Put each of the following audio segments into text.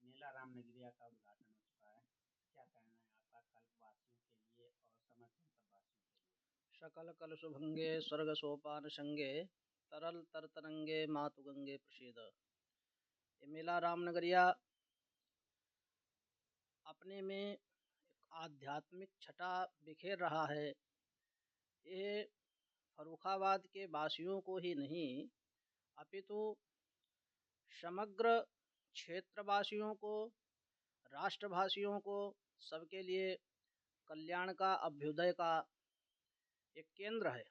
मेला रामनगरिया का उद्घाटन हो चुका है। क्या कहना है आपका कल्पवासियों के लिए और समस्त जनपदवासियों के लिए? सकल कलश भंगे स्वर्ग सोपान संगे तरल तरतरंगे मातु गंगे प्रसीद। ये मेला रामनगरिया अपने में एक आध्यात्मिक छटा बिखेर रहा है। ये फर्रुखाबाद के वासियों को ही नहीं अपितु समग्र क्षेत्रवासियों को, राष्ट्रवासियों को, सबके लिए कल्याण का, अभ्युदय का एक केंद्र है।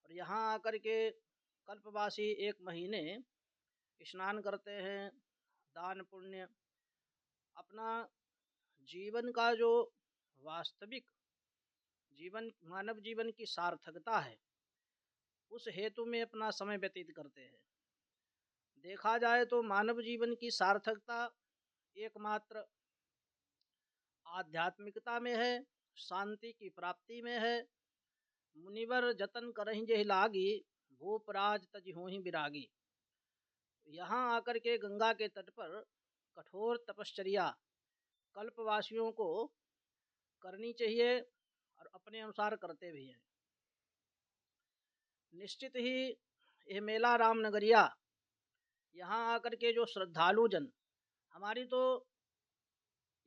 और यहाँ आकर के कल्पवासी एक महीने स्नान करते हैं, दान पुण्य, अपना जीवन का जो वास्तविक जीवन, मानव जीवन की सार्थकता है, उस हेतु में अपना समय व्यतीत करते हैं। देखा जाए तो मानव जीवन की सार्थकता एकमात्र आध्यात्मिकता में है, शांति की प्राप्ति में है। मुनिवर जतन करहि जेहि लागी, भूपराज तज होहि विरागी। यहाँ आकर के गंगा के तट पर कठोर तपश्चर्या कल्पवासियों को करनी चाहिए और अपने अनुसार करते भी हैं। निश्चित ही यह मेला रामनगरिया यहाँ आकर के जो श्रद्धालु जन, हमारी तो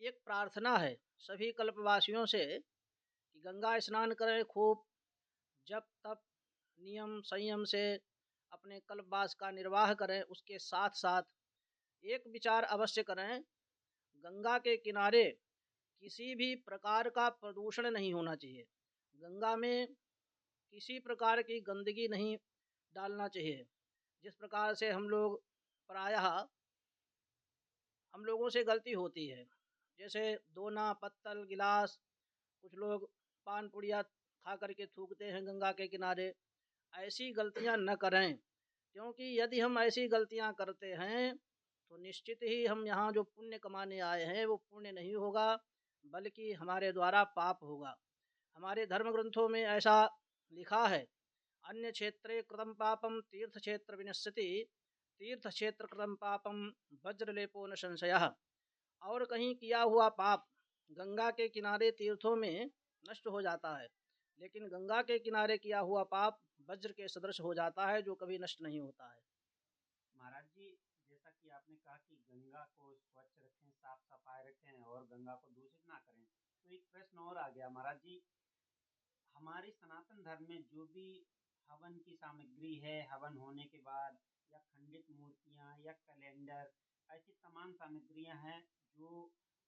एक प्रार्थना है सभी कल्पवासियों से कि गंगा स्नान करें, खूब जप तप नियम संयम से अपने कल्पवास का निर्वाह करें। उसके साथ साथ एक विचार अवश्य करें, गंगा के किनारे किसी भी प्रकार का प्रदूषण नहीं होना चाहिए। गंगा में किसी प्रकार की गंदगी नहीं डालना चाहिए। जिस प्रकार से हम लोग प्रायः हम लोगों से गलती होती है, जैसे दोना पत्तल गिलास, कुछ लोग पान पुड़िया खा करके थूकते हैं गंगा के किनारे। ऐसी गलतियां न करें, क्योंकि यदि हम ऐसी गलतियां करते हैं तो निश्चित ही हम यहाँ जो पुण्य कमाने आए हैं वो पुण्य नहीं होगा, बल्कि हमारे द्वारा पाप होगा। हमारे धर्म ग्रंथों में ऐसा लिखा है, अन्य क्षेत्रे कृतं पापम तीर्थ क्षेत्र विनश्यति, तीर्थ क्षेत्र कृतं पापम वज्रलेपो न संशयः। और कहीं किया हुआ पाप गंगा के किनारे तीर्थों में नष्ट हो जाता है, लेकिन गंगा के किनारे किया हुआ पाप वज्र के सदृश हो जाता है, जो कभी नष्ट नहीं होता है। महाराज जी, जैसा कि आपने कहा कि गंगा को स्वच्छ रखें, साफ सफाई रखें और गंगा को दूषित ना करें, तो एक प्रश्न और आ गया महाराज जी। हमारे सनातन धर्म में जो भी हवन की सामग्री है, हवन होने के बाद या खंडित मूर्तियां या कैलेंडर, ऐसी तमाम सामग्रियां हैं जो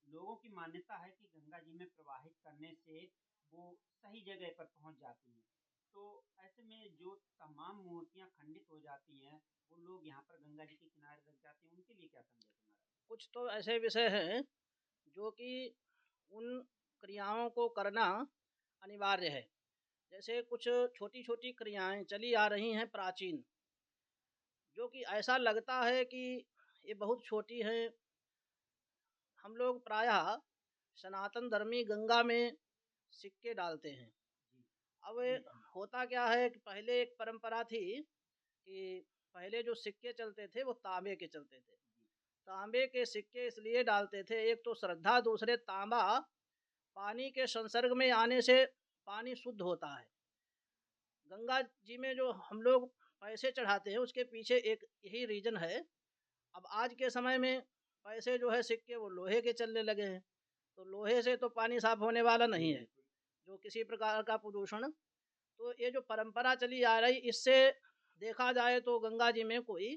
लोगों की मान्यता है कि गंगा जी में प्रवाहित करने से वो सही जगह पर पहुंच जाती हैं। तो ऐसे में जो तमाम मूर्तियां खंडित हो जाती हैं, वो लोग यहाँ पर गंगा जी के किनारे रख जाते हैं, उनके लिए क्या संदेश है महाराज? कुछ तो ऐसे विषय हैं जो कि उन क्रियाओं को करना अनिवार्य है। जैसे कुछ छोटी छोटी क्रियाएं चली आ रही हैं प्राचीन, जो कि ऐसा लगता है कि ये बहुत छोटी हैं। हम लोग प्रायः सनातन धर्मी गंगा में सिक्के डालते हैं। जी। अब होता क्या है कि पहले एक परंपरा थी कि पहले जो सिक्के चलते थे वो तांबे के चलते थे। जी। तांबे के सिक्के इसलिए डालते थे, एक तो श्रद्धा, दूसरे तांबा पानी के संसर्ग में आने से पानी शुद्ध होता है। गंगा जी में जो हम लोग पैसे चढ़ाते हैं उसके पीछे एक यही रीजन है। अब आज के समय में पैसे जो है सिक्के वो लोहे के चलने लगे हैं, तो लोहे से तो पानी साफ होने वाला जी नहीं है, बिल्कुल। जो किसी प्रकार का प्रदूषण। तो ये जो परंपरा चली आ रही, इससे देखा जाए तो गंगा जी में कोई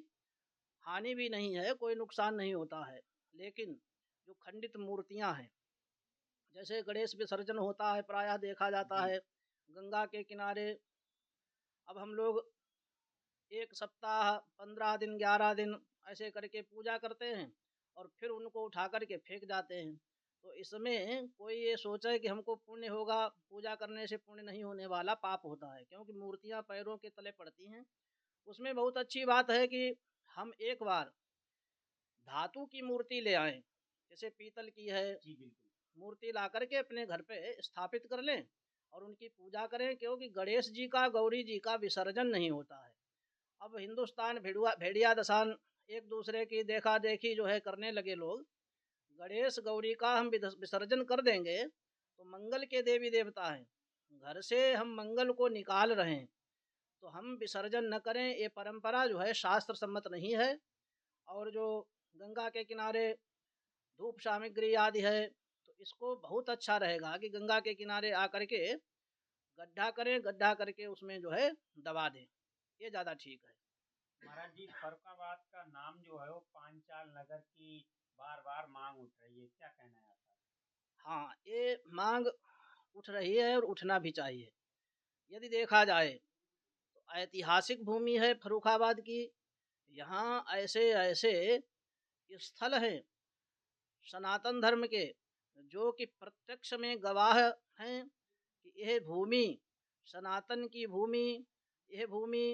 हानि भी नहीं है, कोई नुकसान नहीं होता है। लेकिन जो खंडित मूर्तियां हैं, जैसे गणेश विसर्जन होता है, प्रायः देखा जाता जी। है गंगा के किनारे। अब हम लोग एक सप्ताह 15 दिन 11 दिन ऐसे करके पूजा करते हैं और फिर उनको उठा करके फेंक जाते हैं। तो इसमें कोई ये सोचे कि हमको पुण्य होगा, पूजा करने से पुण्य नहीं होने वाला, पाप होता है, क्योंकि मूर्तियां पैरों के तले पड़ती हैं। उसमें बहुत अच्छी बात है कि हम एक बार धातु की मूर्ति ले आएं, जैसे पीतल की है जी बिल्कुल। मूर्ति ला करके अपने घर पे स्थापित कर लें और उनकी पूजा करें, क्योंकि गणेश जी का, गौरी जी का विसर्जन नहीं होता है। अब हिंदुस्तान भेड़िया भेड़िया दसान एक दूसरे की देखा देखी जो है करने लगे लोग, गणेश गौरी का हम विसर्जन कर देंगे तो मंगल के देवी देवता हैं, घर से हम मंगल को निकाल रहे हैं, तो हम विसर्जन न करें, ये परंपरा जो है शास्त्र सम्मत नहीं है। और जो गंगा के किनारे धूप सामग्री आदि है, तो इसको बहुत अच्छा रहेगा कि गंगा के किनारे आकर के गड्ढा करें, गड्ढा करके उसमें जो है दबा दें, ये ज़्यादा ठीक है। महाराज जी, फर्रुखाबाद का नाम जो है वो पांचाल नगर की बार बार मांग उठ रही है, क्या कहना है आपका? हाँ, ये मांग उठ रही है और उठना भी चाहिए। यदि देखा जाए तो ऐतिहासिक भूमि है फर्रुखाबाद की, यहाँ ऐसे ऐसे स्थल हैं सनातन धर्म के जो कि प्रत्यक्ष में गवाह हैं कि यह भूमि सनातन की भूमि, यह भूमि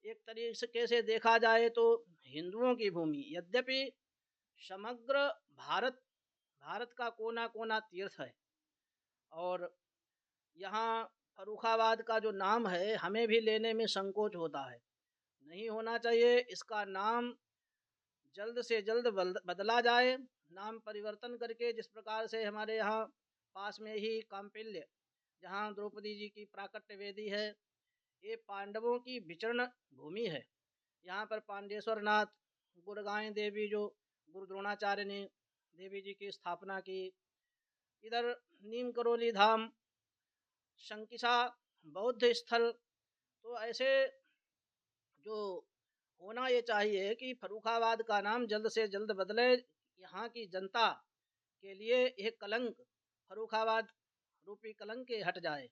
एक तरीके से देखा जाए तो हिंदुओं की भूमि, यद्यपि समग्र भारत भारत का कोना कोना तीर्थ है। और यहाँ फर्रुखाबाद का जो नाम है हमें भी लेने में संकोच होता है, नहीं होना चाहिए। इसका नाम जल्द से जल्द बदला जाए, नाम परिवर्तन करके, जिस प्रकार से हमारे यहाँ पास में ही काम्पिल्य, जहाँ द्रौपदी जी की प्राकट्य वेदी है, ये पांडवों की विचरण भूमि है। यहाँ पर पांडेश्वर नाथ, गुड़गांव देवी जो गुरु द्रोणाचार्य ने देवी जी की स्थापना की, इधर नीम करोली धाम, शंकिसा बौद्ध स्थल, तो ऐसे जो होना ये चाहिए कि फर्रुखाबाद का नाम जल्द से जल्द बदले, यहाँ की जनता के लिए एक कलंक, फर्रुखाबाद रूपी कलंक हट जाए।